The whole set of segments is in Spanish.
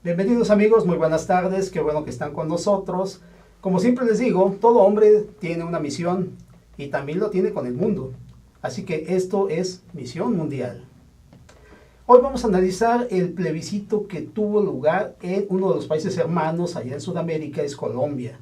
Bienvenidos amigos, muy buenas tardes, qué bueno que están con nosotros. Como siempre les digo, todo hombre tiene una misión y también lo tiene con el mundo. Así que esto es Misión Mundial. Hoy vamos a analizar el plebiscito que tuvo lugar en uno de los países hermanos allá en Sudamérica, es Colombia.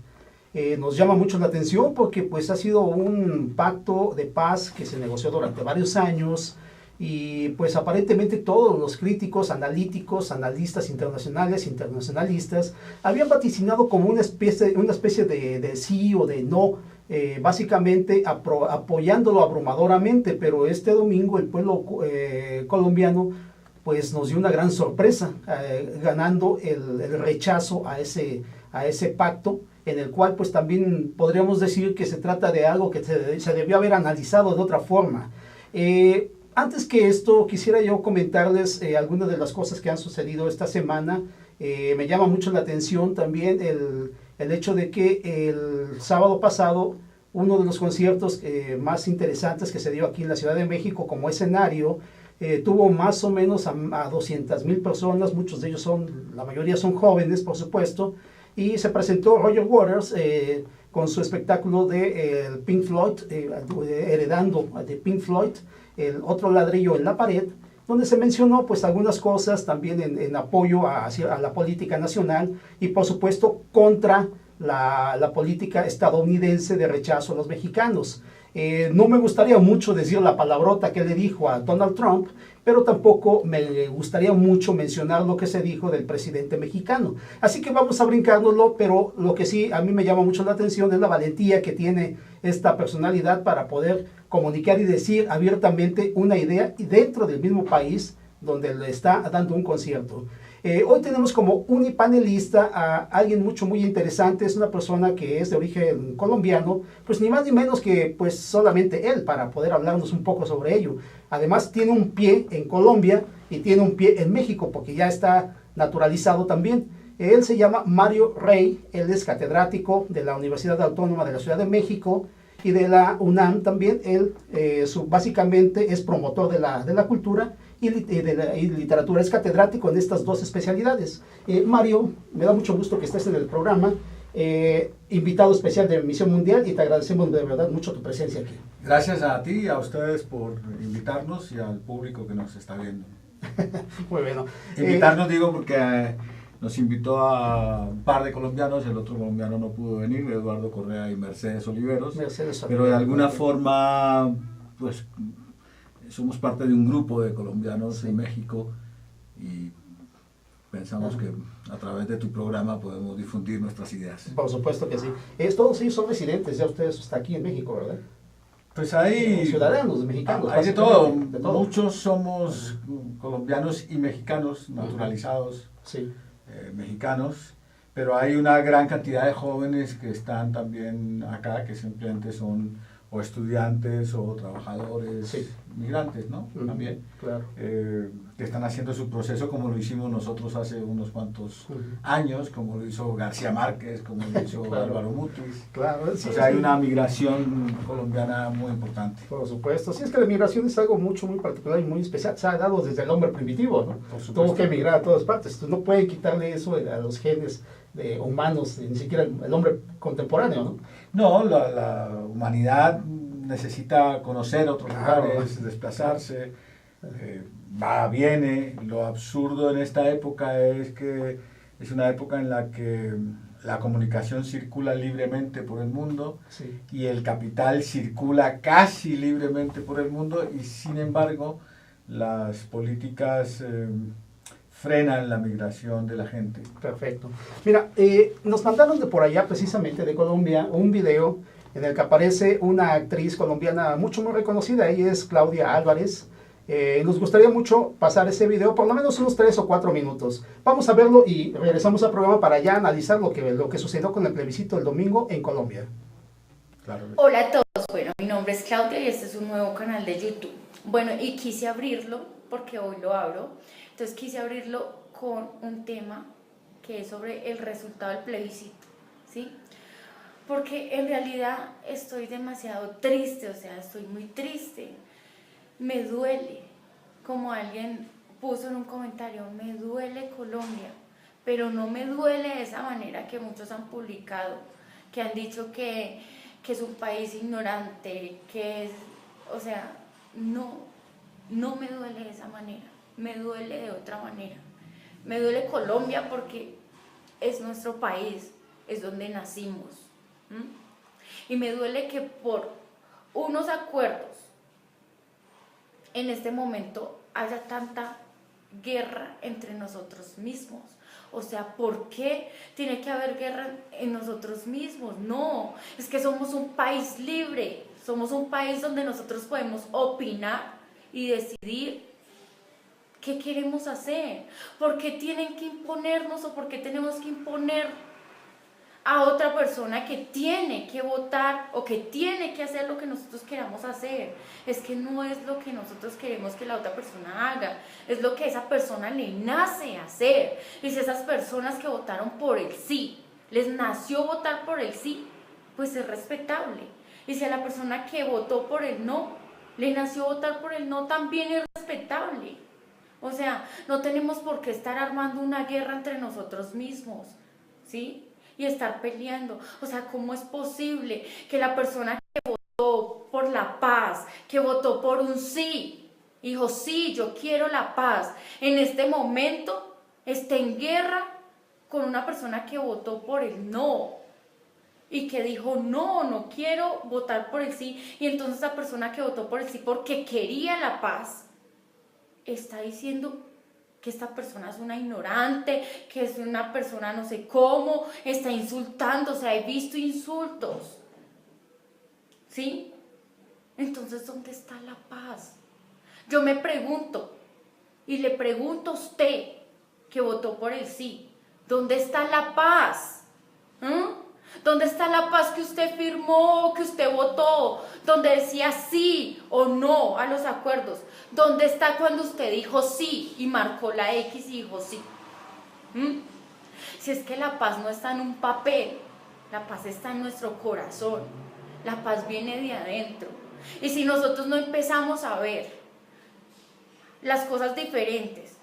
Nos llama mucho la atención porque pues ha sido un pacto de paz que se negoció durante varios años y pues aparentemente todos los críticos, analíticos, analistas internacionales, internacionalistas habían vaticinado como una especie de sí o de no, básicamente apoyándolo abrumadoramente, pero este domingo el pueblo colombiano pues nos dio una gran sorpresa, ganando el rechazo a ese pacto, en el cual pues también podríamos decir que se trata de algo que se debió haber analizado de otra forma. Antes que esto, quisiera yo comentarles algunas de las cosas que han sucedido esta semana. Me llama mucho la atención también el hecho de que el sábado pasado, uno de los conciertos más interesantes que se dio aquí en la Ciudad de México como escenario, tuvo más o menos a 200,000 personas, muchos de ellos la mayoría son jóvenes, por supuesto, y se presentó Roger Waters con su espectáculo de Pink Floyd, heredando de Pink Floyd, el otro ladrillo en la pared, donde se mencionó pues algunas cosas también en apoyo a la política nacional y por supuesto contra la política estadounidense de rechazo a los mexicanos. No me gustaría mucho decir la palabrota que le dijo a Donald Trump, pero tampoco me gustaría mucho mencionar lo que se dijo del presidente mexicano. Así que vamos a brincárnoslo, pero lo que sí a mí me llama mucho la atención es la valentía que tiene esta personalidad para poder comunicar y decir abiertamente una idea dentro del mismo país donde le está dando un concierto. Hoy tenemos como unipanelista a alguien muy interesante, es una persona que es de origen colombiano, pues ni más ni menos que pues solamente él para poder hablarnos un poco sobre ello. Además tiene un pie en Colombia y tiene un pie en México porque ya está naturalizado también. Él se llama Mario Rey, él es catedrático de la Universidad Autónoma de la Ciudad de México y de la UNAM también. Él básicamente es promotor de la cultura y literatura, es catedrático en estas dos especialidades. Mario, me da mucho gusto que estés en el programa, invitado especial de Misión Mundial, y te agradecemos de verdad mucho tu presencia aquí. Gracias a ti y a ustedes por invitarnos y al público que nos está viendo. Muy bueno. Invitarnos digo porque nos invitó a un par de colombianos, el otro colombiano no pudo venir, Eduardo Correa y Mercedes Oliveros, pero de alguna forma pues somos parte de un grupo de colombianos en México y pensamos que a través de tu programa podemos difundir nuestras ideas. Por supuesto que sí. Todos ellos son residentes, ya ustedes están aquí en México, ¿verdad? Pues hay ciudadanos mexicanos. Hay de todo. Muchos somos colombianos y mexicanos naturalizados, sí. Mexicanos, pero hay una gran cantidad de jóvenes que están también acá, que simplemente son o estudiantes o trabajadores, sí. migrantes, ¿no? También. Claro. Que están haciendo su proceso como lo hicimos nosotros hace unos cuantos años, como lo hizo García Márquez, como lo hizo claro. Álvaro Mutis. Claro, sí, o sea, hay una migración colombiana muy importante. Por supuesto. Sí, es que la migración es algo muy particular y muy especial. Se ha dado desde el hombre primitivo, ¿no? Por supuesto. Tuvo que emigrar a todas partes. Entonces, no puede quitarle eso a los genes humanos, ni siquiera el hombre contemporáneo, ¿no? No, la humanidad necesita conocer otros lugares, desplazarse, viene. Lo absurdo en esta época es que es una época en la que la comunicación circula libremente por el mundo sí. y el capital circula casi libremente por el mundo y sin embargo las políticas frenan la migración de la gente. Perfecto. Mira, nos mandaron de por allá, precisamente de Colombia, un video en el que aparece una actriz colombiana muy reconocida, ella es Claudia Álvarez. Nos gustaría mucho pasar ese video, por lo menos unos 3 o 4 minutos. Vamos a verlo y regresamos al programa para ya analizar lo que sucedió con el plebiscito el domingo en Colombia. Claro. Hola a todos, bueno, mi nombre es Claudia y este es un nuevo canal de YouTube. Bueno, y quise abrirlo, porque hoy lo abro, entonces quise abrirlo con un tema que es sobre el resultado del plebiscito, ¿sí? Porque en realidad estoy demasiado triste, o sea, estoy muy triste. Me duele, como alguien puso en un comentario, me duele Colombia, pero no me duele de esa manera que muchos han publicado, que han dicho que es un país ignorante, que es, o sea, no me duele de esa manera, me duele de otra manera. Me duele Colombia porque es nuestro país, es donde nacimos. Y me duele que por unos acuerdos en este momento haya tanta guerra entre nosotros mismos. O sea, ¿por qué tiene que haber guerra en nosotros mismos? No, es que somos un país libre, somos un país donde nosotros podemos opinar y decidir qué queremos hacer. ¿Por qué tienen que imponernos o por qué tenemos que imponer a otra persona que tiene que votar o que tiene que hacer lo que nosotros queramos hacer? Es que no es lo que nosotros queremos que la otra persona haga, es lo que esa persona le nace hacer. Y si esas personas que votaron por el sí, les nació votar por el sí, pues es respetable. Y si a la persona que votó por el no, le nació votar por el no, también es respetable. O sea, no tenemos por qué estar armando una guerra entre nosotros mismos, ¿sí? Y estar peleando. O sea, ¿cómo es posible que la persona que votó por la paz, que votó por un sí, dijo, sí, yo quiero la paz, en este momento esté en guerra con una persona que votó por el no? Y que dijo, no quiero votar por el sí. Y entonces esa persona que votó por el sí porque quería la paz, está diciendo que esta persona es una ignorante, que es una persona no sé cómo, está insultando, o sea, he visto insultos, ¿sí? Entonces, ¿dónde está la paz? Yo me pregunto, y le pregunto a usted, que votó por el sí, ¿dónde está la paz? ¿Dónde está la paz que usted firmó, que usted votó, donde decía sí o no a los acuerdos? ¿Dónde está cuando usted dijo sí y marcó la X y dijo sí? Si es que la paz no está en un papel, la paz está en nuestro corazón, la paz viene de adentro. Y si nosotros no empezamos a ver las cosas diferentes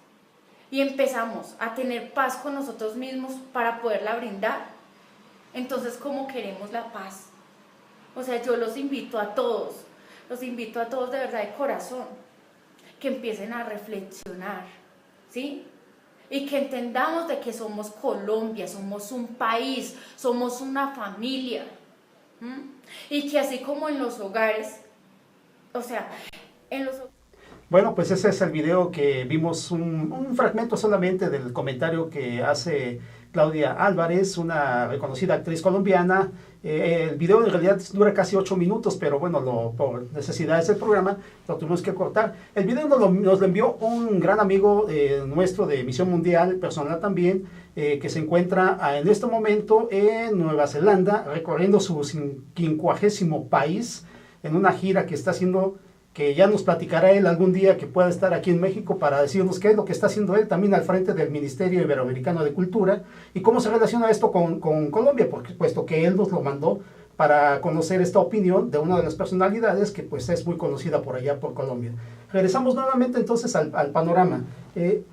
y empezamos a tener paz con nosotros mismos para poderla brindar, entonces, ¿cómo queremos la paz? O sea, yo los invito a todos de verdad de corazón, que empiecen a reflexionar, ¿sí? Y que entendamos de que somos Colombia, somos un país, somos una familia, y que así como en los hogares, o sea, en los... Bueno, pues ese es el video que vimos, un fragmento solamente del comentario que hace Claudia Álvarez, una reconocida actriz colombiana. El video en realidad dura casi 8 minutos, pero bueno, por necesidades del programa lo tuvimos que cortar. El video nos lo envió un gran amigo nuestro de Misión Mundial, personal también, que se encuentra en este momento en Nueva Zelanda, recorriendo su 50º país, en una gira que está haciendo, que ya nos platicará él algún día que pueda estar aquí en México para decirnos qué es lo que está haciendo él, también al frente del Ministerio Iberoamericano de Cultura, y cómo se relaciona esto con Colombia, porque puesto que él nos lo mandó para conocer esta opinión de una de las personalidades que pues es muy conocida por allá por Colombia. Regresamos nuevamente entonces al panorama.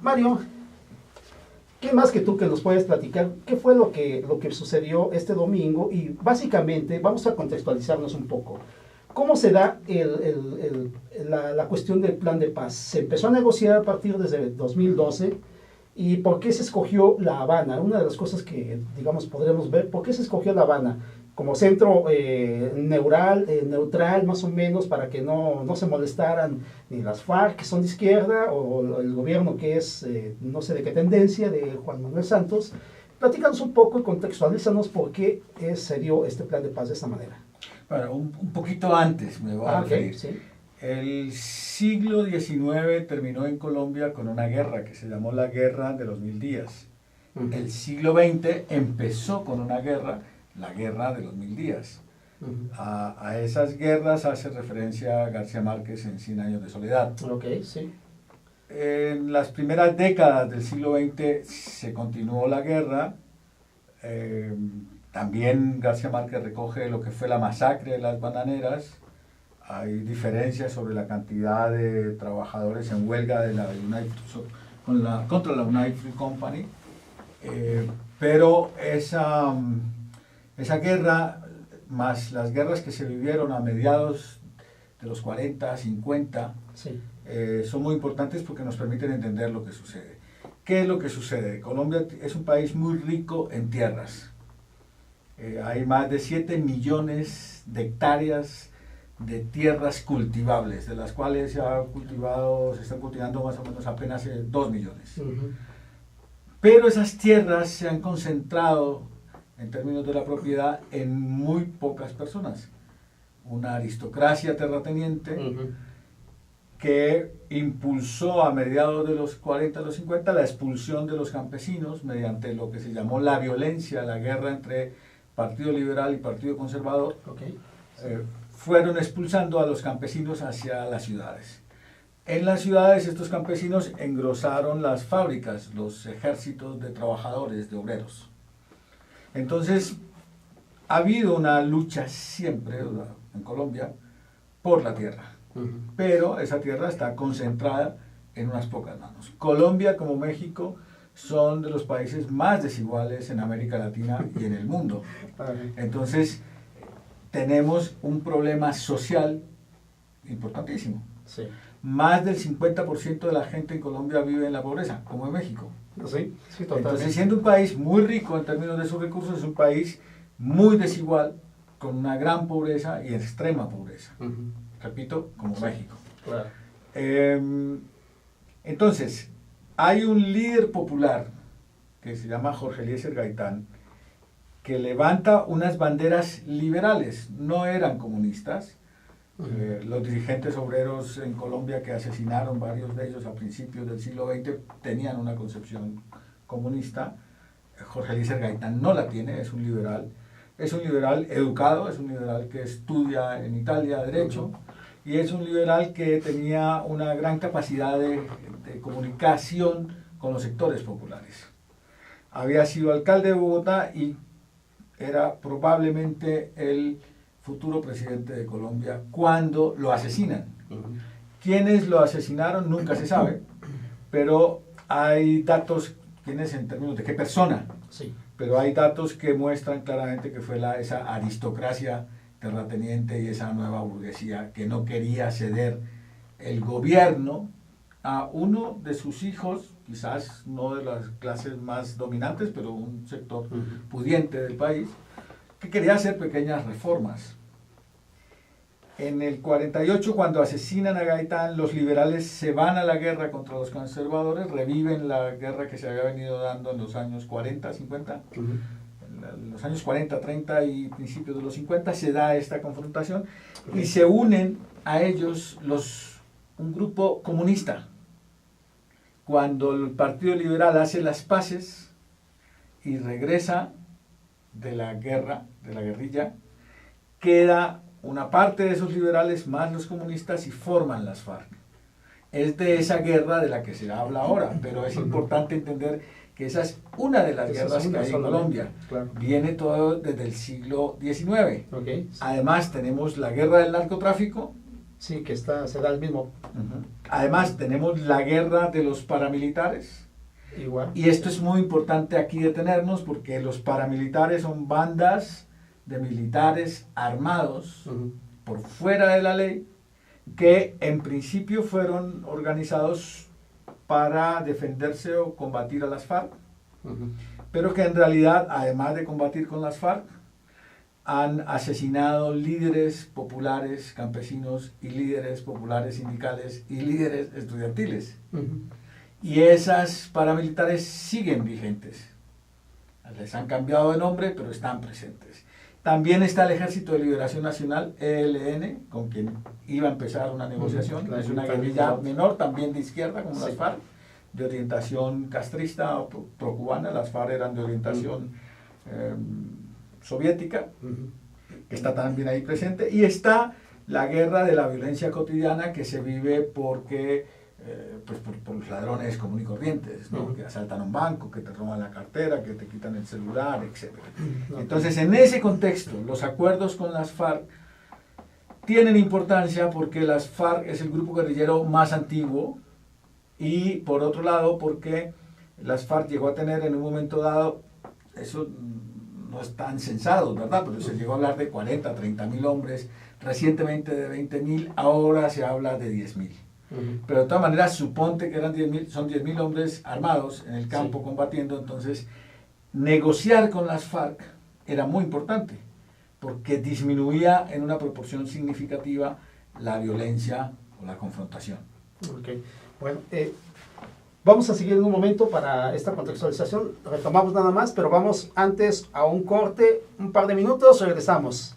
Mario, ¿qué más que tú que nos puedes platicar? ¿Qué fue lo que sucedió este domingo? Y básicamente vamos a contextualizarnos un poco. ¿Cómo se da la cuestión del plan de paz? Se empezó a negociar a partir desde 2012. ¿Y por qué se escogió La Habana? Una de las cosas que, digamos, podremos ver, ¿por qué se escogió La Habana? Como centro neutral, más o menos, para que no se molestaran ni las FARC, que son de izquierda, o el gobierno que es, no sé de qué tendencia, de Juan Manuel Santos. Platícanos un poco y contextualízanos por qué se dio este plan de paz de esta manera. Bueno, un poquito antes me voy a referir. Sí. El siglo XIX terminó en Colombia con una guerra que se llamó la Guerra de los 1000 días. El siglo XX empezó con una guerra, la Guerra de los 1000 días. A esas guerras hace referencia García Márquez en 100 años de soledad. Sí. En las primeras décadas del siglo XX se continuó la guerra. También García Márquez recoge lo que fue la masacre de las bananeras. Hay diferencias sobre la cantidad de trabajadores en huelga de la contra la United Fruit Company. Pero esa guerra, más las guerras que se vivieron a mediados de los 40, 50, sí. Son muy importantes porque nos permiten entender lo que sucede. ¿Qué es lo que sucede? Colombia es un país muy rico en tierras. Hay más de 7 millones de hectáreas de tierras cultivables, de las cuales se están cultivando más o menos apenas 2 millones. Uh-huh. Pero esas tierras se han concentrado, en términos de la propiedad, en muy pocas personas. Una aristocracia terrateniente, uh-huh, que impulsó a mediados de los 40 a los 50 la expulsión de los campesinos mediante lo que se llamó la violencia, la guerra entre Partido Liberal y Partido Conservador. Okay. Fueron expulsando a los campesinos hacia las ciudades. En las ciudades estos campesinos engrosaron las fábricas, los ejércitos de trabajadores, de obreros. Entonces, ha habido una lucha siempre en Colombia por la tierra, pero esa tierra está concentrada en unas pocas manos. Colombia, como México, son de los países más desiguales en América Latina y en el mundo. Entonces, tenemos un problema social importantísimo. Sí. Más del 50% de la gente en Colombia vive en la pobreza, como en México. Sí, sí, totalmente. Entonces, siendo un país muy rico en términos de sus recursos, es un país muy desigual, con una gran pobreza y extrema pobreza. Uh-huh. Repito, como sí, México. Claro. Entonces, hay un líder popular que se llama Jorge Eliezer Gaitán, que levanta unas banderas liberales, no eran comunistas. Los dirigentes obreros en Colombia que asesinaron, varios de ellos a principios del siglo XX, tenían una concepción comunista. Jorge Eliezer Gaitán no la tiene, es un liberal educado, es un liberal que estudia en Italia Derecho, y es un liberal que tenía una gran capacidad de comunicación con los sectores populares. Había sido alcalde de Bogotá y era probablemente el futuro presidente de Colombia cuando lo asesinan. ¿Quiénes lo asesinaron? Nunca se sabe, pero hay datos, ¿quiénes en términos de qué persona? Sí. Pero hay datos que muestran claramente que fue esa aristocracia terrateniente y esa nueva burguesía que no quería ceder el gobierno a uno de sus hijos, quizás no de las clases más dominantes, pero un sector pudiente del país, que quería hacer pequeñas reformas. En el 48, cuando asesinan a Gaitán, los liberales se van a la guerra contra los conservadores, reviven la guerra que se había venido dando en los años 40, 50. En los años 40, 30 y principios de los 50 se da esta confrontación y se unen a ellos un grupo comunista. Cuando el Partido Liberal hace las paces y regresa de la guerra, de la guerrilla, queda una parte de esos liberales más los comunistas y forman las FARC. Es de esa guerra de la que se habla ahora, pero es importante entender que esa es una de las guerras que hay en Colombia. Claro. Viene todo desde el siglo XIX. Okay. Además tenemos la guerra del narcotráfico. Sí, que se da el mismo. Además tenemos la guerra de los paramilitares. Igual. Y esto es muy importante aquí detenernos porque los paramilitares son bandas de militares armados por fuera de la ley que en principio fueron organizados para defenderse o combatir a las FARC, pero que en realidad, además de combatir con las FARC, han asesinado líderes populares campesinos y líderes populares sindicales y líderes estudiantiles. Y esas paramilitares siguen vigentes. Les han cambiado de nombre, pero están presentes. También está el Ejército de Liberación Nacional, ELN, con quien iba a empezar una negociación. Es una guerrilla menor, también de izquierda, como las FARC, de orientación castrista o procubana. Las FARC eran de orientación soviética, que está también ahí presente. Y está la guerra de la violencia cotidiana que se vive porque por los ladrones comunes y corrientes, ¿no? Que asaltan un banco, que te roban la cartera, que te quitan el celular, etc. Entonces, en ese contexto, los acuerdos con las FARC tienen importancia porque las FARC es el grupo guerrillero más antiguo y, por otro lado, porque las FARC llegó a tener en un momento dado, eso no es tan sensado, ¿verdad? Pero se llegó a hablar de 40, 30 mil hombres, recientemente de 20 mil, ahora se habla de 10 mil. Pero de todas maneras, suponte que eran 10.000, son 10.000 hombres armados en el campo combatiendo, entonces negociar con las FARC era muy importante, porque disminuía en una proporción significativa la violencia o la confrontación. Okay. Bueno, vamos a seguir en un momento para esta contextualización, retomamos nada más, pero vamos antes a un corte, un par de minutos, regresamos.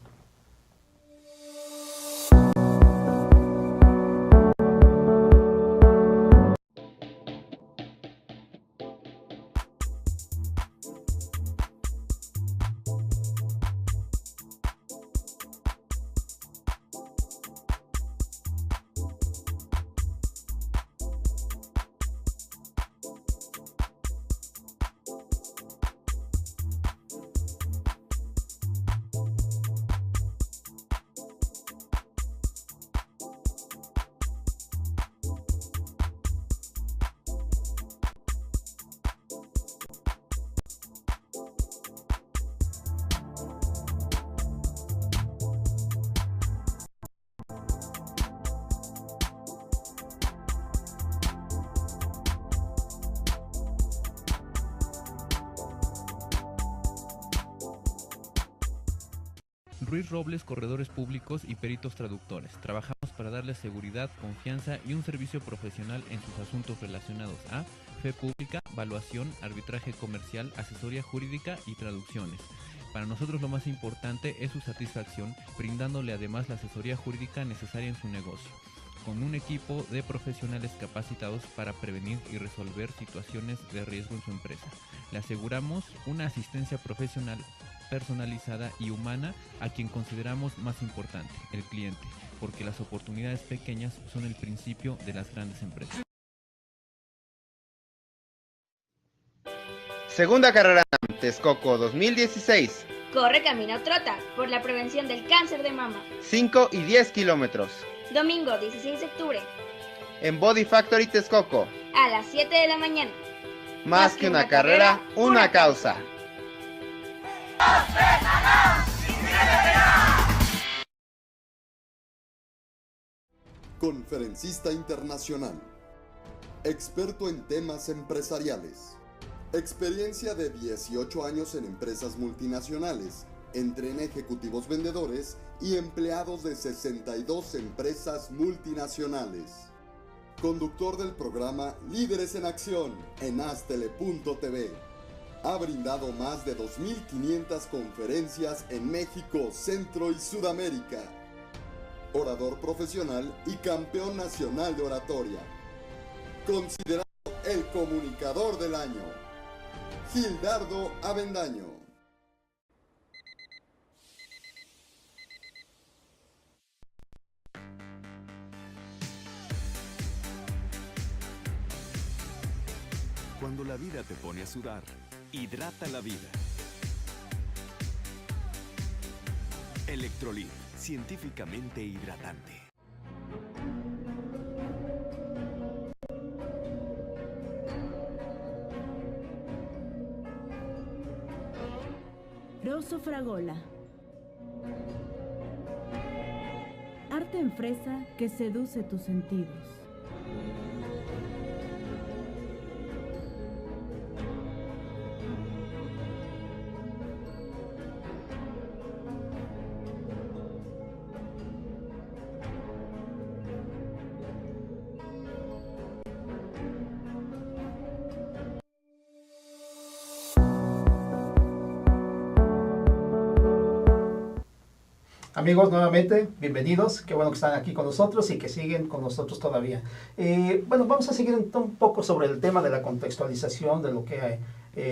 Ruiz Robles, corredores públicos y peritos traductores. Trabajamos para darles seguridad, confianza y un servicio profesional en sus asuntos relacionados a fe pública, valuación, arbitraje comercial, asesoría jurídica y traducciones. Para nosotros lo más importante es su satisfacción, brindándole además la asesoría jurídica necesaria en su negocio, con un equipo de profesionales capacitados para prevenir y resolver situaciones de riesgo en su empresa. Le aseguramos una asistencia profesional personalizada y humana a quien consideramos más importante, el cliente, porque las oportunidades pequeñas son el principio de las grandes empresas. Segunda carrera Texcoco 2016. Corre, camina o trota por la prevención del cáncer de mama. 5 y 10 kilómetros. Domingo 16 de octubre. En Body Factory Texcoco. A las 7 de la mañana. Más que una carrera, una causa. Conferencista internacional, experto en temas empresariales, experiencia de 18 años en empresas multinacionales, entrena ejecutivos vendedores y empleados de 62 empresas multinacionales. Conductor del programa Líderes en Acción en Astele.tv. Ha brindado más de 2.500 conferencias en México, Centro y Sudamérica. Orador profesional y campeón nacional de oratoria. Considerado el comunicador del año. Gildardo Avendaño. Cuando la vida te pone a sudar, hidrata la vida. Electrolit, científicamente hidratante. Rosso Fragola. Arte en fresa que seduce tus sentidos. Amigos, nuevamente, bienvenidos. Qué bueno que están aquí con nosotros y que siguen con nosotros todavía. Bueno, vamos a seguir un poco sobre el tema de la contextualización de lo que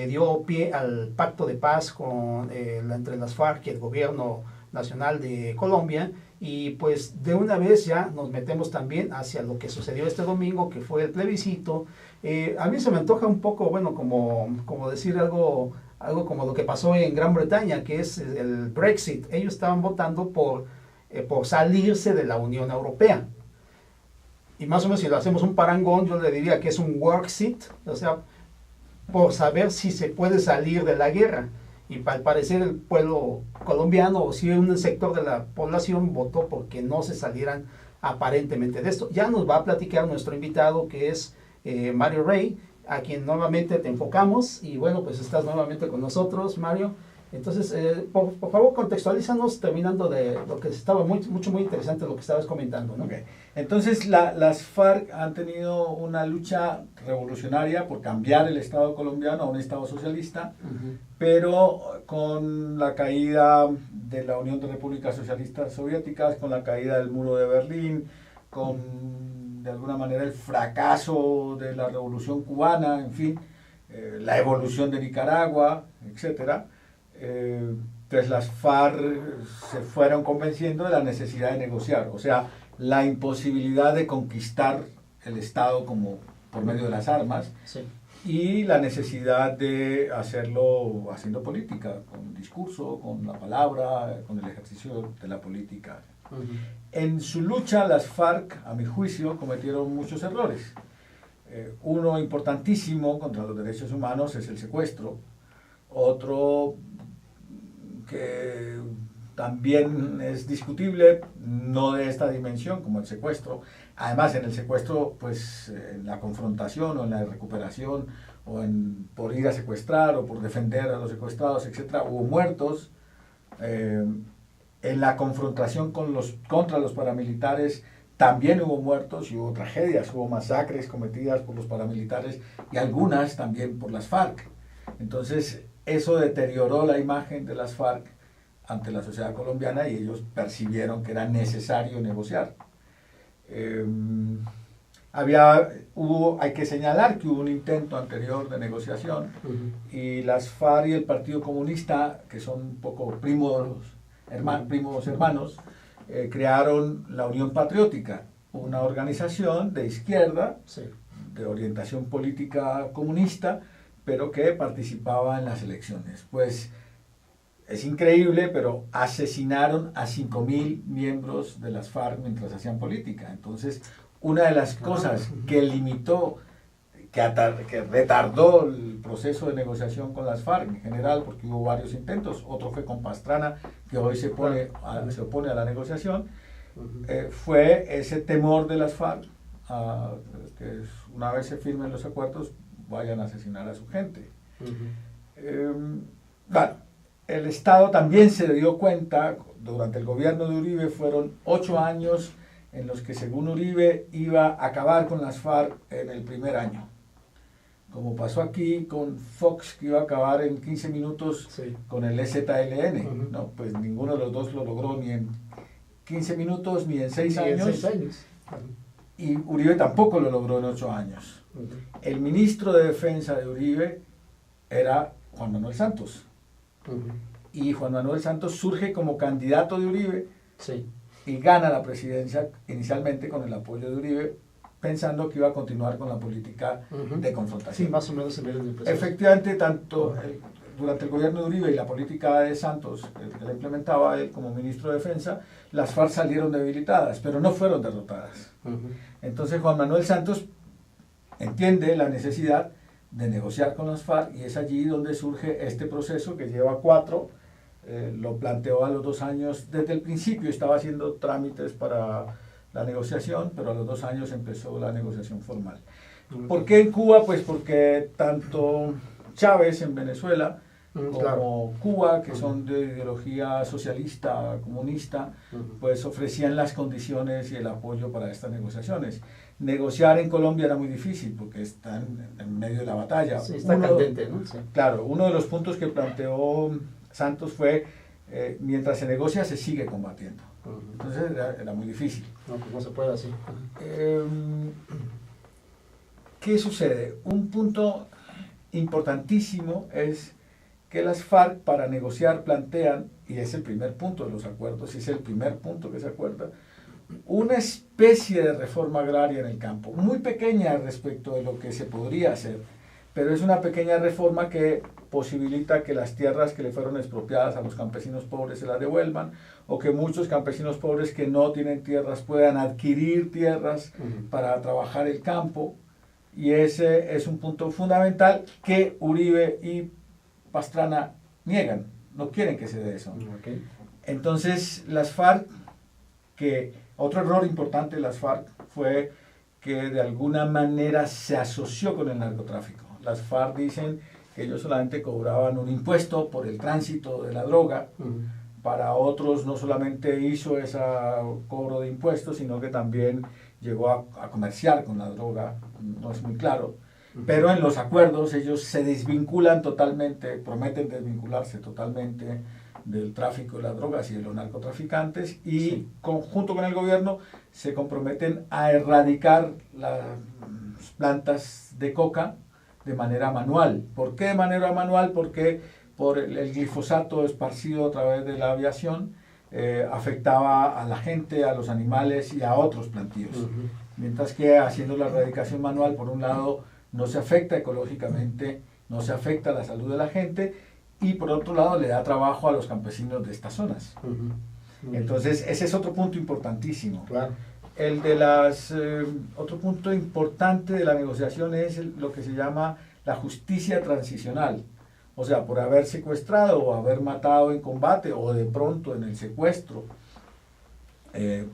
dio pie al pacto de paz entre las FARC y el gobierno nacional de Colombia. Y pues de una vez ya nos metemos también hacia lo que sucedió este domingo, que fue el plebiscito. A mí se me antoja un poco, bueno, como decir algo como lo que pasó en Gran Bretaña, que es el Brexit. Ellos estaban votando por salirse de la Unión Europea. Y más o menos si lo hacemos un parangón, yo le diría que es un Worexit, o sea, por saber si se puede salir de la guerra. Y al parecer el pueblo colombiano, o si un sector de la población, votó porque no se salieran aparentemente de esto. Ya nos va a platicar nuestro invitado, que es Mario Rey, a quien nuevamente te enfocamos. Y bueno, pues estás nuevamente con nosotros, Mario. Entonces, por favor, contextualízanos, terminando de lo que estaba muy interesante lo que estabas comentando, ¿no? Okay. Entonces, las FARC han tenido una lucha revolucionaria por cambiar el Estado colombiano a un Estado socialista, pero con la caída de la Unión de Repúblicas Socialistas Soviéticas, con la caída del muro de Berlín, con, de alguna manera, el fracaso de la Revolución Cubana, en fin, la evolución de Nicaragua, etcétera. Pues las FARC se fueron convenciendo de la necesidad de negociar, o sea, la imposibilidad de conquistar el Estado como por medio de las armas, sí, y la necesidad de hacerlo haciendo política, con discurso, con la palabra, con el ejercicio de la política. En su lucha, las FARC, a mi juicio, cometieron muchos errores. Uno importantísimo contra los derechos humanos es el secuestro. Otro que también es discutible, no de esta dimensión como el secuestro. Además, en el secuestro, pues en la confrontación o en la recuperación o por ir a secuestrar o por defender a los secuestrados, etcétera, hubo muertos. En la confrontación contra los paramilitares también hubo muertos y hubo tragedias, hubo masacres cometidas por los paramilitares y algunas también por las FARC. Entonces, eso deterioró la imagen de las FARC ante la sociedad colombiana y ellos percibieron que era necesario negociar. Hay que señalar que hubo un intento anterior de negociación y las FARC y el Partido Comunista, que son un poco primos hermanos, crearon la Unión Patriótica, una organización de izquierda, sí, de orientación política comunista, pero que participaba en las elecciones. Pues es increíble, pero asesinaron a 5.000 miembros de las FARC mientras hacían política. Entonces, una de las cosas que limitó, que retardó el proceso de negociación con las FARC en general, porque hubo varios intentos, otro fue con Pastrana, que hoy se opone a la negociación, fue ese temor de las FARC, que una vez se firmen los acuerdos, vayan a asesinar a su gente. Bueno, el Estado también se dio cuenta, durante el gobierno de Uribe fueron 8 años en los que, según Uribe, iba a acabar con las FARC en el primer año. Como pasó aquí con Fox, que iba a acabar en 15 minutos, sí, con el EZLN. No, pues ninguno de los dos lo logró ni en 15 minutos ni en 6 años. Y Uribe tampoco lo logró en 8 años. El ministro de Defensa de Uribe era Juan Manuel Santos. Y Juan Manuel Santos surge como candidato de Uribe, sí, y gana la presidencia inicialmente con el apoyo de Uribe, pensando que iba a continuar con la política de confrontación. Sí, más o menos en medio del proceso. Efectivamente, tanto durante el gobierno de Uribe y la política de Santos, que la implementaba él como ministro de Defensa, las FARC salieron debilitadas, pero no fueron derrotadas. Entonces Juan Manuel Santos entiende la necesidad de negociar con las FARC y es allí donde surge este proceso que lleva 4, lo planteó a los 2 años, desde el principio estaba haciendo trámites para la negociación, pero a los 2 años empezó la negociación formal. ¿Por qué en Cuba? Pues porque tanto Chávez en Venezuela como Cuba, que son de ideología socialista, comunista, pues ofrecían las condiciones y el apoyo para estas negociaciones. Negociar en Colombia era muy difícil porque están en medio de la batalla. Sí, está candente, ¿no? Sí. Claro, uno de los puntos que planteó Santos fue, mientras se negocia se sigue combatiendo. Entonces era muy difícil. No, pues no se puede así. ¿Qué sucede? Un punto importantísimo es que las FARC para negociar plantean, y es el primer punto de los acuerdos, y es el primer punto que se acuerda, una especie de reforma agraria en el campo, muy pequeña respecto de lo que se podría hacer, pero es una pequeña reforma que posibilita que las tierras que le fueron expropiadas a los campesinos pobres se las devuelvan, o que muchos campesinos pobres que no tienen tierras puedan adquirir tierras para trabajar el campo. Y ese es un punto fundamental que Uribe y Pastrana niegan, no quieren que se dé eso. Okay. Entonces las FARC, otro error importante de las FARC fue que de alguna manera se asoció con el narcotráfico. Las FARC dicen que ellos solamente cobraban un impuesto por el tránsito de la droga. Para otros no solamente hizo ese cobro de impuestos, sino que también llegó a comerciar con la droga, no es muy claro. Pero en los acuerdos ellos se desvinculan totalmente, prometen desvincularse totalmente del tráfico de las drogas y de los narcotraficantes y junto con el gobierno se comprometen a erradicar las plantas de coca de manera manual. ¿Por qué de manera manual? Porque por el glifosato esparcido a través de la aviación afectaba a la gente, a los animales y a otros plantíos. Mientras que haciendo la erradicación manual, por un lado, no se afecta ecológicamente, no se afecta la salud de la gente y por otro lado le da trabajo a los campesinos de estas zonas. Entonces ese es otro punto importantísimo. Claro. El de otro punto importante de la negociación es lo que se llama la justicia transicional. O sea, por haber secuestrado o haber matado en combate o de pronto en el secuestro,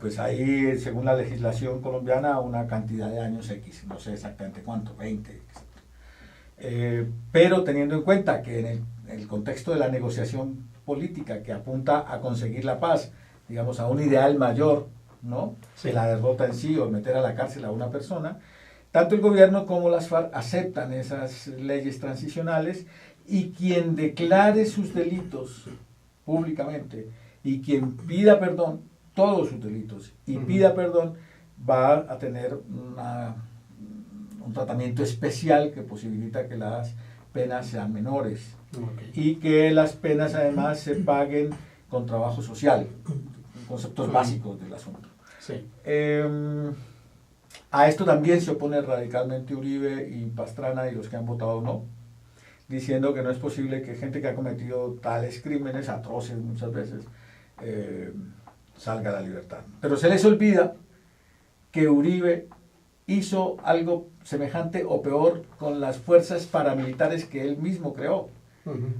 pues ahí, según la legislación colombiana, una cantidad de años X, no sé exactamente cuánto, 20, etc. Pero teniendo en cuenta que en el contexto de la negociación política que apunta a conseguir la paz, digamos, a un ideal mayor, ¿no? Sí. Que la derrota en sí o meter a la cárcel a una persona, tanto el gobierno como las FARC aceptan esas leyes transicionales y quien declare sus delitos públicamente y quien pida perdón, todos sus delitos, y pida perdón, va a tener un tratamiento especial que posibilita que las penas sean menores y que las penas además se paguen con trabajo social, conceptos básicos del asunto. Sí. A esto también se opone radicalmente Uribe y Pastrana y los que han votado no, diciendo que no es posible que gente que ha cometido tales crímenes atroces muchas veces salga a la libertad. Pero se les olvida que Uribe hizo algo semejante o peor con las fuerzas paramilitares que él mismo creó.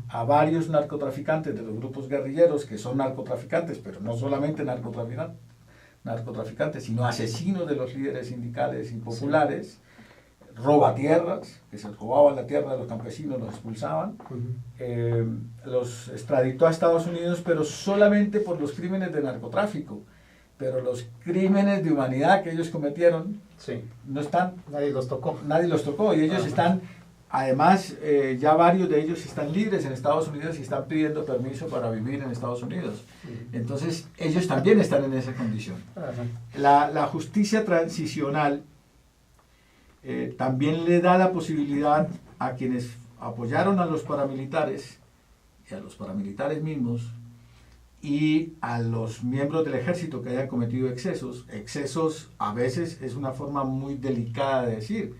A varios narcotraficantes de los grupos guerrilleros, que son narcotraficantes, pero no solamente narcotraficantes, sino asesinos de los líderes sindicales y populares, robatierras, que se robaban la tierra de los campesinos, los expulsaban, los extraditó a Estados Unidos, pero solamente por los crímenes de narcotráfico. Pero los crímenes de humanidad que ellos cometieron, no están... Nadie los tocó. Nadie los tocó, y ellos están, además, ya varios de ellos están libres en Estados Unidos y están pidiendo permiso para vivir en Estados Unidos. Entonces, ellos también están en esa condición. La justicia transicional también le da la posibilidad a quienes apoyaron a los paramilitares y a los paramilitares mismos y a los miembros del ejército que hayan cometido excesos a veces es una forma muy delicada de decir.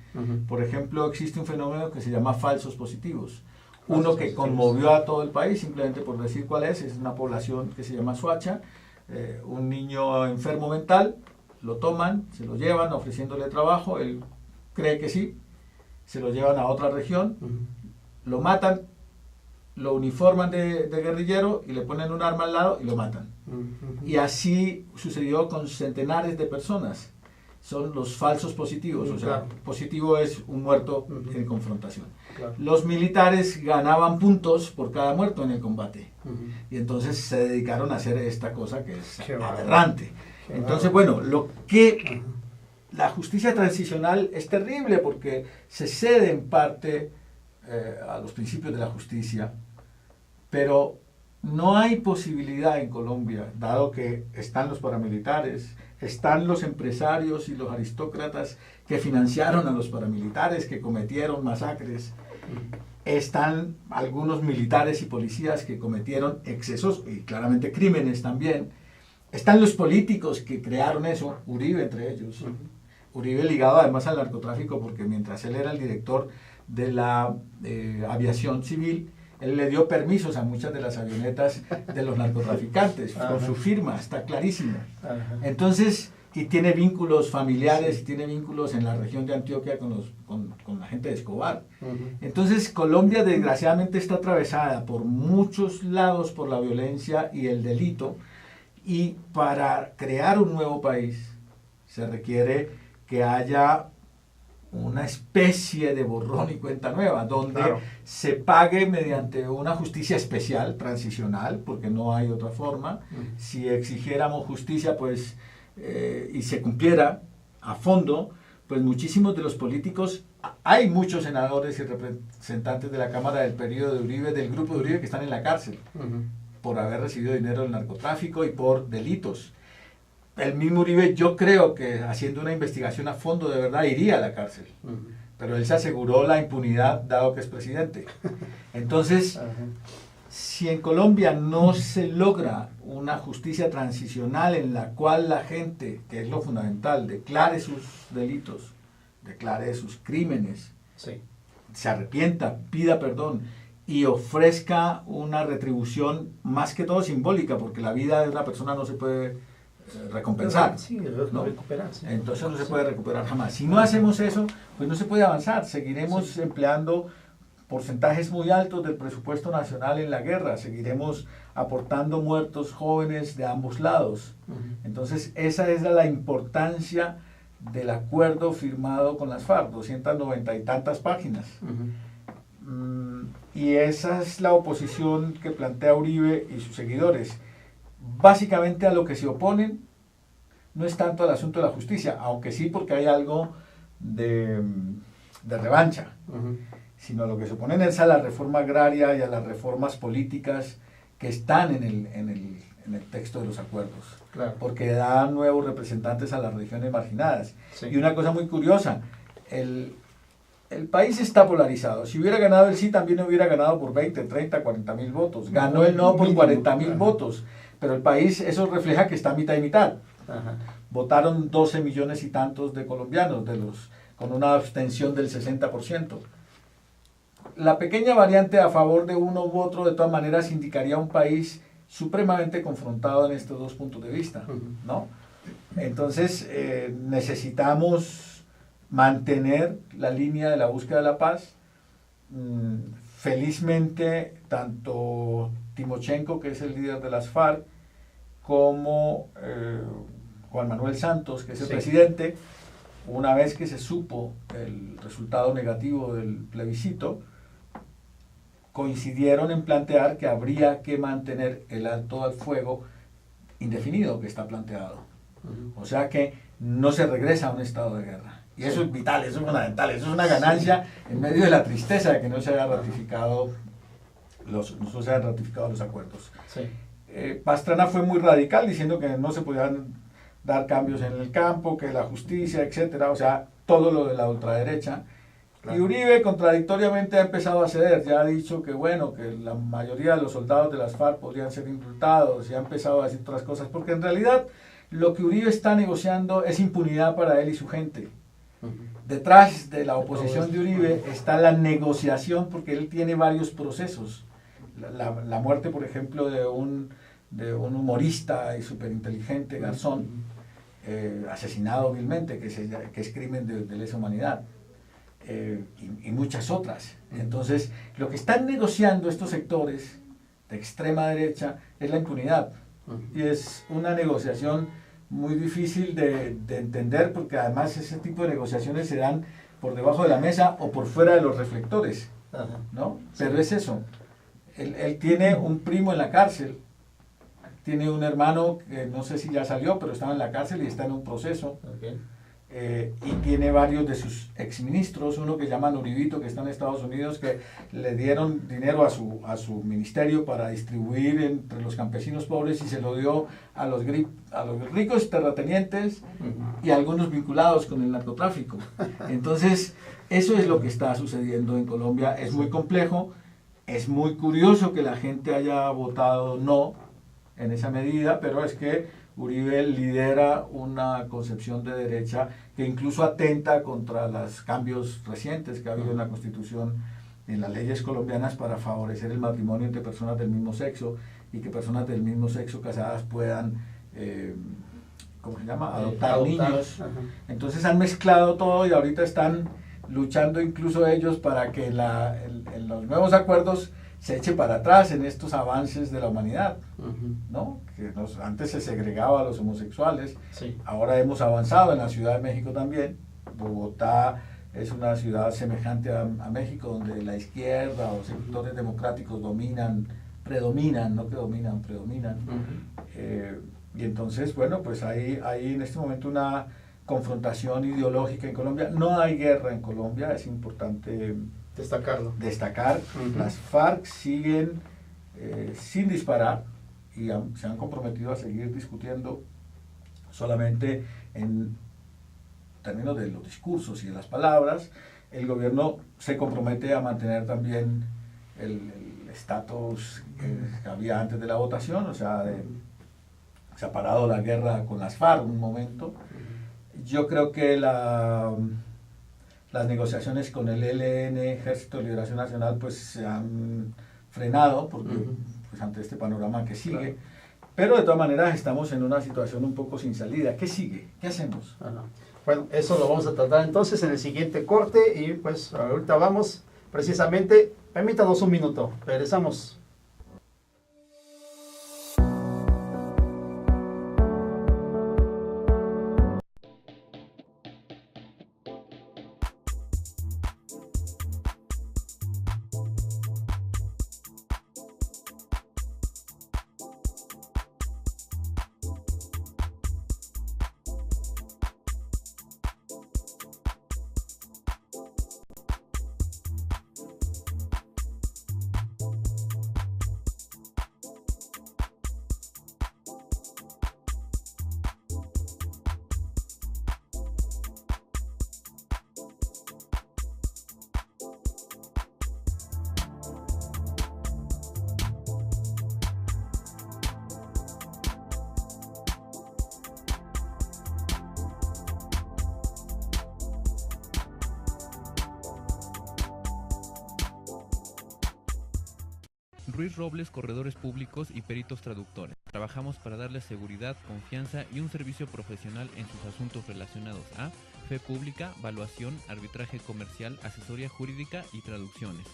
Por ejemplo, existe un fenómeno que se llama falsos positivos. Uno que conmovió a todo el país, simplemente por decir cuál es una población que se llama Soacha, un niño enfermo mental, lo toman, se lo llevan ofreciéndole trabajo, él cree que sí, se lo llevan a otra región, lo matan, lo uniforman de guerrillero y le ponen un arma al lado y lo matan. Y así sucedió con centenares de personas. Son los falsos positivos, o sea, positivo es un muerto en confrontación. Los militares ganaban puntos por cada muerto en el combate. Y entonces se dedicaron a hacer esta cosa que es aberrante. Entonces, bueno, la justicia transicional es terrible porque se cede en parte a los principios de la justicia, pero no hay posibilidad en Colombia, dado que están los paramilitares, están los empresarios y los aristócratas que financiaron a los paramilitares, que cometieron masacres, están algunos militares y policías que cometieron excesos y claramente crímenes también, están los políticos que crearon eso, Uribe entre ellos, Uribe ligado además al narcotráfico porque mientras él era el director de la aviación civil, él le dio permisos a muchas de las avionetas de los narcotraficantes, con su firma, está clarísimo. Entonces, y tiene vínculos familiares, y tiene vínculos en la región de Antioquia con la gente de Escobar. Entonces Colombia desgraciadamente está atravesada por muchos lados por la violencia y el delito, y para crear un nuevo país se requiere que haya una especie de borrón y cuenta nueva, donde se pague mediante una justicia especial, transicional, porque no hay otra forma. Si exigiéramos justicia, pues, y se cumpliera a fondo, pues muchísimos de los políticos, hay muchos senadores y representantes de la Cámara del periodo de Uribe, del grupo de Uribe, que están en la cárcel por haber recibido dinero del narcotráfico y por delitos. El mismo Uribe, yo creo que haciendo una investigación a fondo de verdad iría a la cárcel, pero él se aseguró la impunidad dado que es presidente. Entonces, si en Colombia no se logra una justicia transicional en la cual la gente, que es lo fundamental, declare sus delitos, declare sus crímenes, se arrepienta, pida perdón y ofrezca una retribución más que todo simbólica, porque la vida de una persona no se puede recompensar, ¿no? Entonces no se puede recuperar jamás. Si no hacemos eso, pues no se puede avanzar. Seguiremos empleando porcentajes muy altos del presupuesto nacional en la guerra, seguiremos aportando muertos jóvenes de ambos lados. Entonces esa es la importancia del acuerdo firmado con las FARC, 290 y tantas páginas. Y esa es la oposición que plantea Uribe y sus seguidores. Básicamente a lo que se oponen no es tanto al asunto de la justicia, aunque sí porque hay algo de revancha, sino a lo que se oponen es a la reforma agraria y a las reformas políticas que están en el texto de los acuerdos, porque dan nuevos representantes a las regiones marginadas. Y una cosa muy curiosa, el país está polarizado. Si hubiera ganado el sí, también hubiera ganado por 20, 30, 40 mil votos. Ganó el no por 40 mil votos. Pero el país, eso refleja que está mitad y mitad. Votaron 12 millones y tantos de colombianos, con una abstención del 60%. La pequeña variante a favor de uno u otro, de todas maneras, indicaría un país supremamente confrontado en estos dos puntos de vista, ¿no? Entonces, necesitamos mantener la línea de la búsqueda de la paz. Felizmente, tanto Timochenko, que es el líder de las FARC, como Juan Manuel Santos, que es el presidente, una vez que se supo el resultado negativo del plebiscito, coincidieron en plantear que habría que mantener el alto al fuego indefinido que está planteado. O sea que no se regresa a un estado de guerra. Y eso es vital, eso es fundamental, eso es una ganancia en medio de la tristeza de que no se hayan ratificado los acuerdos. Pastrana fue muy radical diciendo que no se podían dar cambios en el campo, que la justicia, etcétera, o sea, todo lo de la ultraderecha. Y Uribe contradictoriamente ha empezado a ceder, ya ha dicho que bueno, que la mayoría de los soldados de las FARC podrían ser indultados, y ha empezado a decir otras cosas, porque en realidad lo que Uribe está negociando es impunidad para él y su gente. Detrás de la oposición de Uribe está la negociación, porque él tiene varios procesos. La muerte, por ejemplo, de un humorista y superinteligente, Garzón, asesinado vilmente, que es crimen de lesa humanidad, y muchas otras. Entonces, lo que están negociando estos sectores de extrema derecha es la impunidad. Y es una negociación muy difícil de entender, porque además ese tipo de negociaciones se dan por debajo de la mesa o por fuera de los reflectores, ¿no? Pero es eso. Él tiene un primo en la cárcel, tiene un hermano que no sé si ya salió, pero estaba en la cárcel y está en un proceso. Y tiene varios de sus exministros, uno que llaman Uribito, que está en Estados Unidos, que le dieron dinero a su ministerio para distribuir entre los campesinos pobres, y se lo dio a los ricos terratenientes y a algunos vinculados con el narcotráfico. Entonces, eso es lo que está sucediendo en Colombia. Es muy complejo, es muy curioso que la gente haya votado no en esa medida, pero es que Uribe lidera una concepción de derecha que incluso atenta contra los cambios recientes que ha habido en la Constitución, en las leyes colombianas, para favorecer el matrimonio entre personas del mismo sexo, y que personas del mismo sexo casadas puedan ¿cómo se llama? Adoptar niños. Ajá. Entonces han mezclado todo y ahorita están luchando incluso ellos para que en los nuevos acuerdos se eche para atrás en estos avances de la humanidad, ¿no? Que antes se segregaba a los homosexuales, sí. Ahora hemos avanzado en la Ciudad de México también. Bogotá es una ciudad semejante a México, donde la izquierda o sectores democráticos predominan. Y entonces, bueno, pues hay en este momento una confrontación ideológica en Colombia. No hay guerra en Colombia, es importante destacar. Las FARC siguen sin disparar y se han comprometido a seguir discutiendo solamente en términos de los discursos y de las palabras. El gobierno se compromete a mantener también el estatus que había antes de la votación, o sea, se ha parado la guerra con las FARC un momento. Yo creo que las negociaciones con el ELN, Ejército de Liberación Nacional, pues se han frenado porque pues, ante este panorama que sigue. Claro. Pero de todas maneras estamos en una situación un poco sin salida. ¿Qué sigue? ¿Qué hacemos? Bueno, eso lo vamos a tratar entonces en el siguiente corte y pues ahorita vamos precisamente, permítanos un minuto, regresamos. Ruiz Robles, corredores públicos y peritos traductores. Trabajamos para darles seguridad, confianza y un servicio profesional en sus asuntos relacionados a fe pública, valuación, arbitraje comercial, asesoría jurídica y traducciones.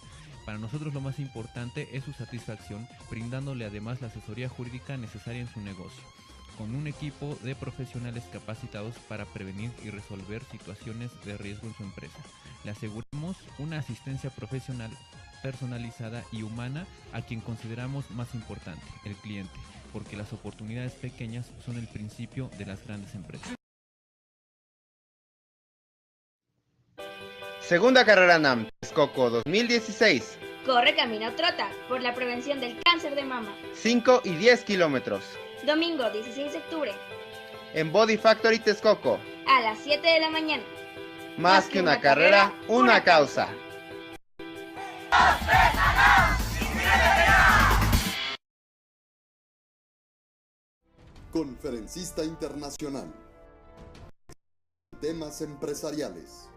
Para nosotros lo más importante es su satisfacción, brindándole además la asesoría jurídica necesaria en su negocio, con un equipo de profesionales capacitados para prevenir y resolver situaciones de riesgo en su empresa. Le aseguramos una asistencia profesional personalizada y humana a quien consideramos más importante, el cliente, porque las oportunidades pequeñas son el principio de las grandes empresas. Segunda carrera NAM, Texcoco 2016. Corre, camina o trota por la prevención del cáncer de mama. 5 y 10 kilómetros. Domingo 16 de octubre. En Body Factory Texcoco. A las 7 de la mañana. Más que una carrera, una causa. Conferencista internacional. Temas empresariales.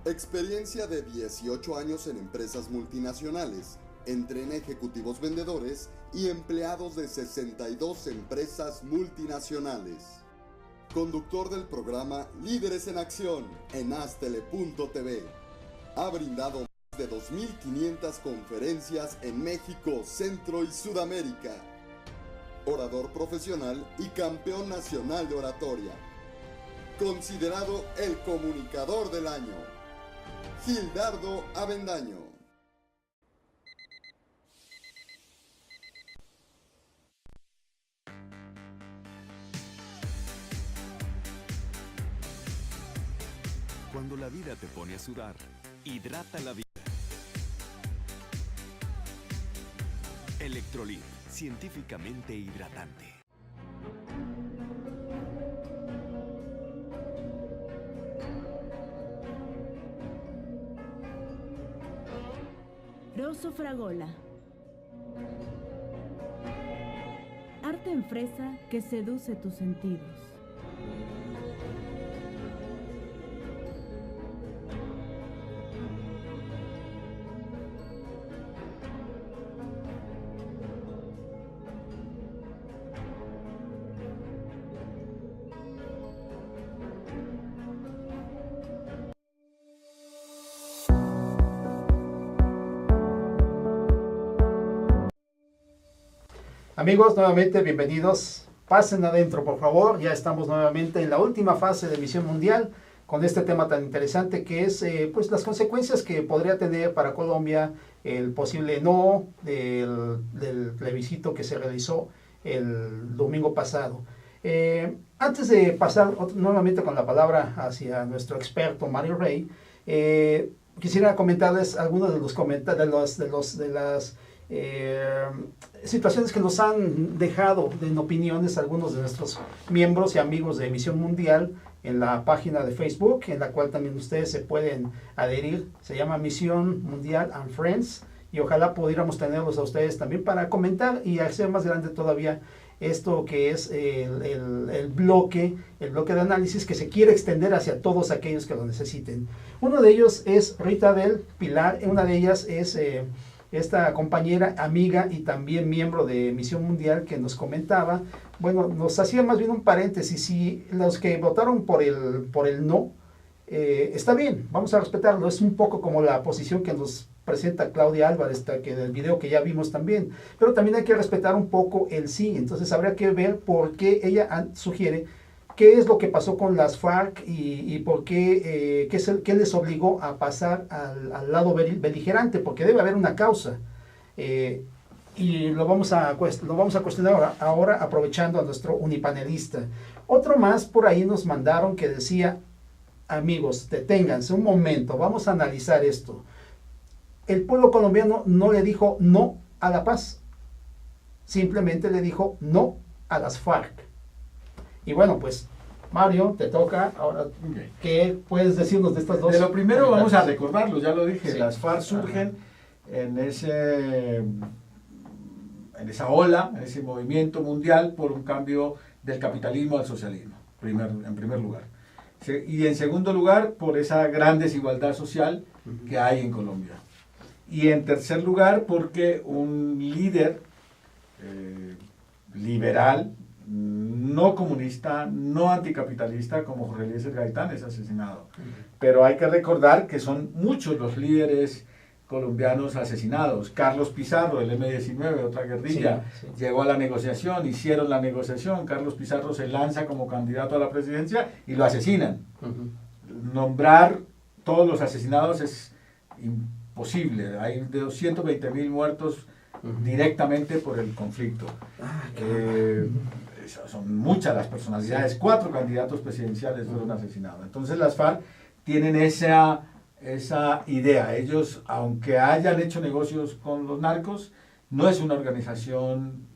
Experiencia de 18 años en empresas multinacionales. Entrena ejecutivos vendedores y empleados de 62 empresas multinacionales. Conductor del programa Líderes en Acción en Astele.tv. Ha brindado más de 2.500 conferencias en México, Centro y Sudamérica. Orador profesional y campeón nacional de oratoria. Considerado el comunicador del año. Gildardo Avendaño. Cuando la vida te pone a sudar, hidrata la vida. Electrolit, científicamente hidratante. Rosso Fragola. Arte en fresa que seduce tus sentidos. Amigos, nuevamente bienvenidos. Pasen adentro, por favor. Ya estamos nuevamente en la última fase de Misión Mundial con este tema tan interesante que es pues las consecuencias que podría tener para Colombia el posible no del plebiscito que se realizó el domingo pasado. Antes de pasar nuevamente con la palabra hacia nuestro experto Mario Rey, quisiera comentarles algunos de los comentarios de las situaciones que nos han dejado en opiniones algunos de nuestros miembros y amigos de Misión Mundial en la página de Facebook, en la cual también ustedes se pueden adherir. Se llama Misión Mundial and Friends, y ojalá pudiéramos tenerlos a ustedes también para comentar y hacer más grande todavía esto que es el bloque de análisis que se quiere extender hacia todos aquellos que lo necesiten. Uno de ellos es Rita del Pilar, una de ellas es esta compañera, amiga y también miembro de Misión Mundial, que nos comentaba, bueno, nos hacía más bien un paréntesis: si los que votaron por el no, está bien, vamos a respetarlo, es un poco como la posición que nos presenta Claudia Álvarez, que del video que ya vimos también, pero también hay que respetar un poco el sí. Entonces habría que ver por qué ella sugiere qué es lo que pasó con las FARC y por qué, qué les obligó a pasar al lado beligerante, porque debe haber una causa. Y lo vamos a cuestionar ahora aprovechando a nuestro unipanelista. Otro más por ahí nos mandaron que decía: amigos, deténganse un momento, vamos a analizar esto. El pueblo colombiano no le dijo no a la paz, simplemente le dijo no a las FARC. Y bueno, pues Mario, te toca ahora. ¿Qué puedes decirnos de estas dos? De lo primero vamos a recordarlo, ya lo dije, sí. Las FARC surgen en esa ola, en ese movimiento mundial por un cambio del capitalismo al socialismo, en primer lugar. Y en segundo lugar, por esa gran desigualdad social que hay en Colombia. Y en tercer lugar, porque un líder liberal, no comunista, no anticapitalista, como Jorge Eliezer Gaitán, es asesinado. Pero hay que recordar que son muchos los líderes colombianos asesinados. Carlos Pizarro, el M-19, otra guerrilla, llegó a la negociación, hicieron la negociación. Carlos Pizarro se lanza como candidato a la presidencia y lo asesinan. Nombrar todos los asesinados es imposible. Hay de 220.000 muertos directamente por el conflicto. Son muchas las personalidades. 4 candidatos presidenciales fueron asesinados. Entonces las FARC tienen esa idea. Ellos, aunque hayan hecho negocios con los narcos, no es una organización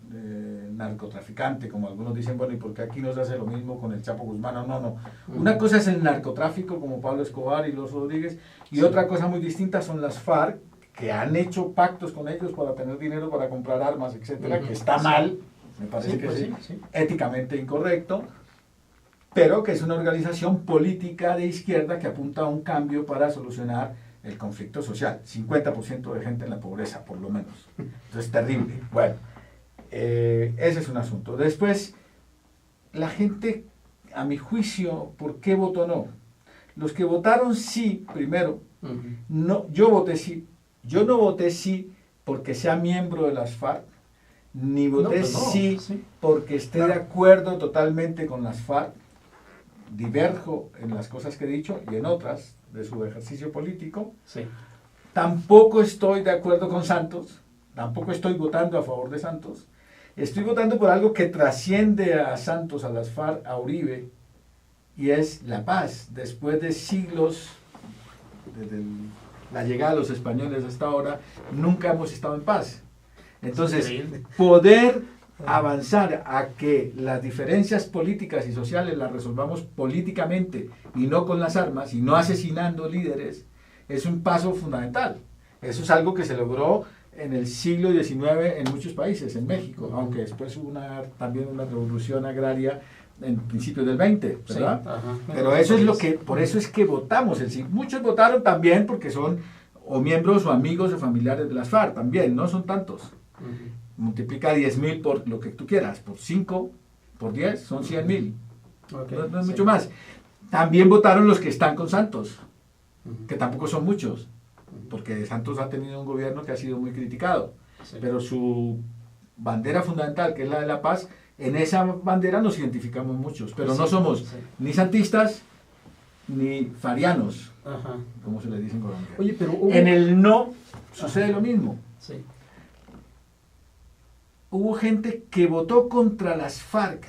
narcotraficante, como algunos dicen. Bueno, ¿y por qué aquí no se hace lo mismo con el Chapo Guzmán? No. Una cosa es el narcotráfico, como Pablo Escobar y los Rodríguez, y otra cosa muy distinta son las FARC, que han hecho pactos con ellos para tener dinero para comprar armas, etcétera, que está mal, me parece que es éticamente incorrecto, pero que es una organización política de izquierda que apunta a un cambio para solucionar el conflicto social. 50% de gente en la pobreza, por lo menos. Entonces, terrible. Bueno, ese es un asunto. Después, la gente, a mi juicio, ¿por qué votó no? Los que votaron sí, primero, no, yo voté sí. Yo no voté sí porque sea miembro de las FARC, ni voté sí porque esté de acuerdo totalmente con las FARC. Diverjo en las cosas que he dicho y en otras de su ejercicio político. Tampoco estoy de acuerdo con Santos, tampoco estoy votando a favor de Santos. Estoy votando por algo que trasciende a Santos, a las FARC, a Uribe, y es la paz. Después de siglos, desde la llegada de los españoles hasta ahora, nunca hemos estado en paz. Entonces, poder avanzar a que las diferencias políticas y sociales las resolvamos políticamente y no con las armas y no asesinando líderes, es un paso fundamental. Eso es algo que se logró en el siglo XIX en muchos países, en México, aunque después hubo también una revolución agraria en principios del 20, ¿verdad? Pero eso es lo que, por eso es que votamos el sí. Muchos votaron también porque son o miembros o amigos o familiares de las FARC, también, no son tantos. Multiplica 10.000 por lo que tú quieras, por 5, por 10, son 100.000. No es mucho más. También votaron los que están con Santos, que tampoco son muchos, porque Santos ha tenido un gobierno que ha sido muy criticado, pero su bandera fundamental, que es la de la paz, en esa bandera nos identificamos muchos, pero no somos ni santistas ni farianos, como se les dice en Colombia. Oye, pero en el no sucede lo mismo. Sí. Hubo gente que votó contra las FARC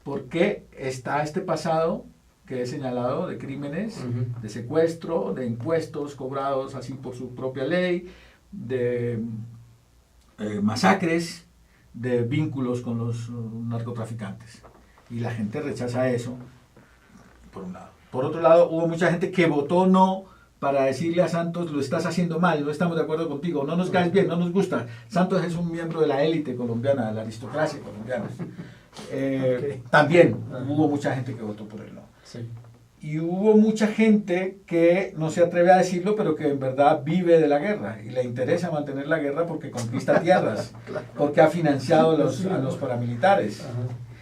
porque está este pasado que he señalado de crímenes, de secuestro, de impuestos cobrados así por su propia ley, de masacres, de vínculos con los narcotraficantes. Y la gente rechaza eso, por un lado. Por otro lado, hubo mucha gente que votó no para decirle a Santos, lo estás haciendo mal, no estamos de acuerdo contigo, no nos caes bien, no nos gusta. Santos es un miembro de la élite colombiana, de la aristocracia colombiana. También hubo mucha gente que votó por él no. Sí. Y hubo mucha gente que no se atreve a decirlo, pero que en verdad vive de la guerra y le interesa mantener la guerra porque conquista tierras, porque ha financiado a los paramilitares.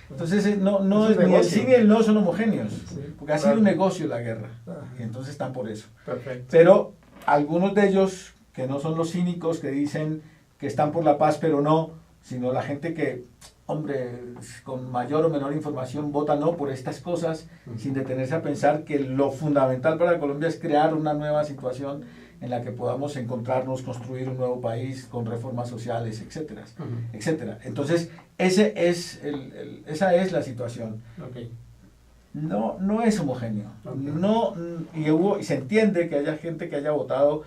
Entonces, ni el sí ni el no son homogéneos, porque ha sido un negocio la guerra, y entonces están por eso. Perfecto. Pero algunos de ellos, que no son los cínicos que dicen que están por la paz, pero no, sino la gente que, hombre, con mayor o menor información vota no por estas cosas, sin detenerse a pensar que lo fundamental para Colombia es crear una nueva situación en la que podamos encontrarnos, construir un nuevo país con reformas sociales, etcétera, etcétera. Entonces, esa es la situación. Okay. No es homogéneo. Y se entiende que haya gente que haya votado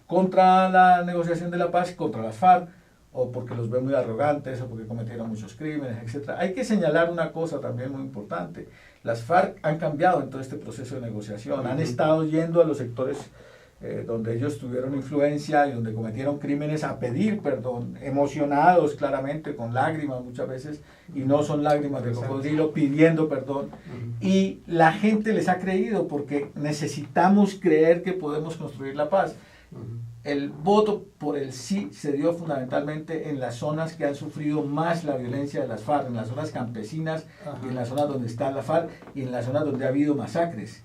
contra la negociación de la paz, contra las FARC, o porque los ve muy arrogantes, o porque cometieron muchos crímenes, etcétera. Hay que señalar una cosa también muy importante. Las FARC han cambiado en todo este proceso de negociación, han estado yendo a los sectores donde ellos tuvieron influencia y donde cometieron crímenes a pedir perdón, emocionados claramente, con lágrimas muchas veces, y no son lágrimas de cocodrilo, pidiendo perdón. Y la gente les ha creído porque necesitamos creer que podemos construir la paz. El voto por el sí se dio fundamentalmente en las zonas que han sufrido más la violencia de las FARC, en las zonas campesinas, y en las zonas donde está la FARC, y en las zonas donde ha habido masacres.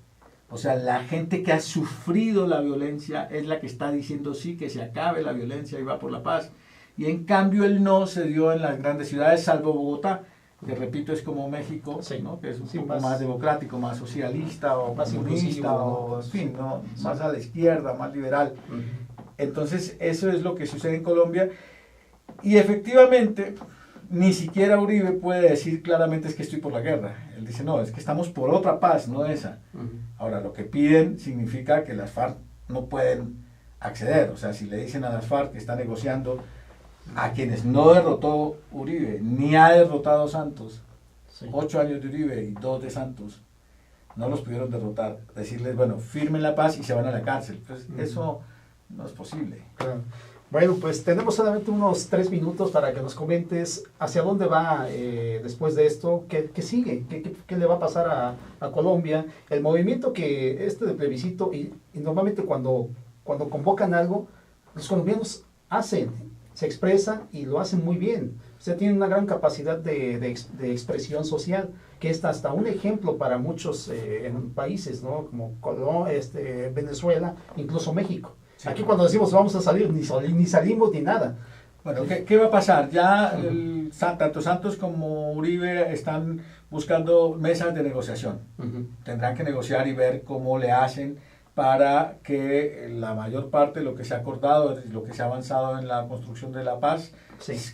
O sea, la gente que ha sufrido la violencia es la que está diciendo sí, que se acabe la violencia y va por la paz. Y en cambio el no se dio en las grandes ciudades, salvo Bogotá, que repito es como México, ¿no? Que es un poco más democrático, más socialista o más comunista, o en fin, ¿no? Más a la izquierda, más liberal. Entonces eso es lo que sucede en Colombia. Y efectivamente, ni siquiera Uribe puede decir claramente es que estoy por la guerra. Él dice, no, es que estamos por otra paz, no esa. Ahora, lo que piden significa que las FARC no pueden acceder. O sea, si le dicen a las FARC que está negociando, a quienes no derrotó Uribe, ni ha derrotado Santos, 8 años de Uribe y 2 de Santos, no los pudieron derrotar. Decirles, bueno, firmen la paz y se van a la cárcel. Pues eso no es posible. Claro. Bueno, pues tenemos solamente unos 3 minutos para que nos comentes hacia dónde va después de esto, qué sigue, qué le va a pasar a Colombia, el movimiento que de plebiscito, y normalmente cuando convocan algo, los colombianos se expresan y lo hacen muy bien. O sea, tienen una gran capacidad de expresión social, que es hasta un ejemplo para muchos en países, ¿no? Como Venezuela, incluso México. Sí. Aquí cuando decimos vamos a salir, ni salimos ni nada. Bueno, ¿qué va a pasar? Ya tanto Santos como Uribe están buscando mesas de negociación. Tendrán que negociar y ver cómo le hacen para que la mayor parte de lo que se ha acordado, lo que se ha avanzado en la construcción de la paz,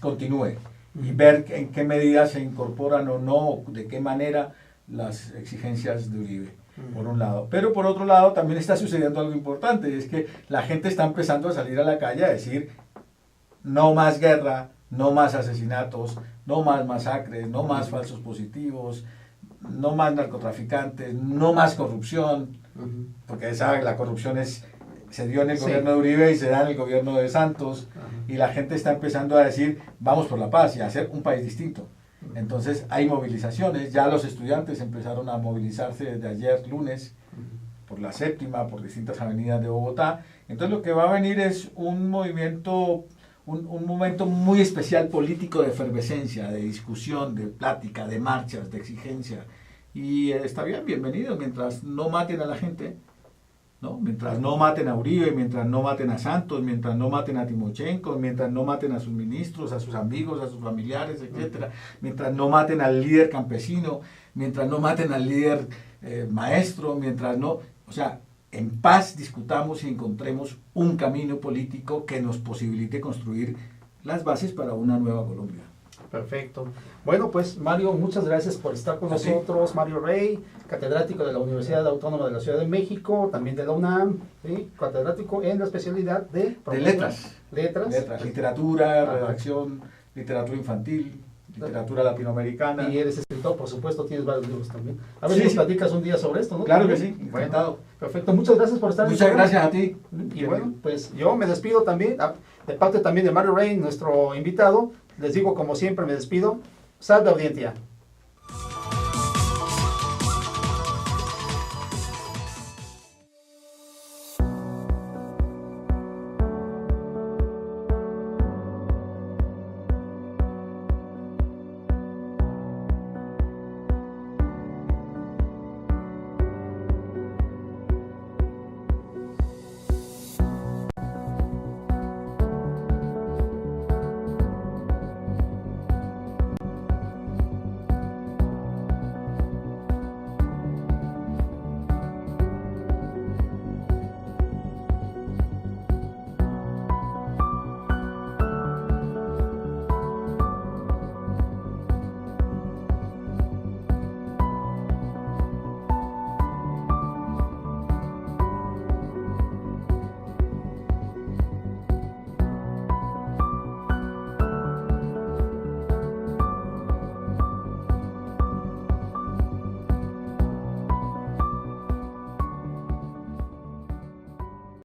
continúe. Y ver en qué medidas se incorporan o no, de qué manera las exigencias de Uribe. Por un lado, pero por otro lado también está sucediendo algo importante, y es que la gente está empezando a salir a la calle a decir no más guerra, no más asesinatos, no más masacres, no más falsos positivos, no más narcotraficantes, no más corrupción, porque la corrupción se dio en el gobierno de Uribe y se da en el gobierno de Santos, y la gente está empezando a decir vamos por la paz y a hacer un país distinto. Entonces hay movilizaciones, ya los estudiantes empezaron a movilizarse desde ayer lunes por la Séptima, por distintas avenidas de Bogotá. Entonces lo que va a venir es un movimiento, un momento muy especial político de efervescencia, de discusión, de plática, de marchas, de exigencia. Y está bien, bienvenido, mientras no maten a la gente, ¿no? Mientras no maten a Uribe, mientras no maten a Santos, mientras no maten a Timochenko, mientras no maten a sus ministros, a sus amigos, a sus familiares, etcétera, mientras no maten al líder campesino, mientras no maten al líder maestro, mientras no, o sea, en paz discutamos y encontremos un camino político que nos posibilite construir las bases para una nueva Colombia. Perfecto. Bueno, pues Mario, muchas gracias por estar con nosotros. Mario Rey, catedrático de la Universidad Autónoma de la Ciudad de México, también de la UNAM, ¿sí? Catedrático en la especialidad de letras. Letras. Literatura, redacción, literatura infantil, literatura latinoamericana. Y eres escritor, por supuesto, tienes varios libros también. A ver si nos platicas un día sobre esto, ¿no? Claro que sí, encantado. Bueno, perfecto, muchas gracias por estar. Muchas gracias a ti. Y bueno, pues yo me despido también, de parte también de Mario Rey, nuestro invitado. Les digo, como siempre, me despido. Salve audiencia.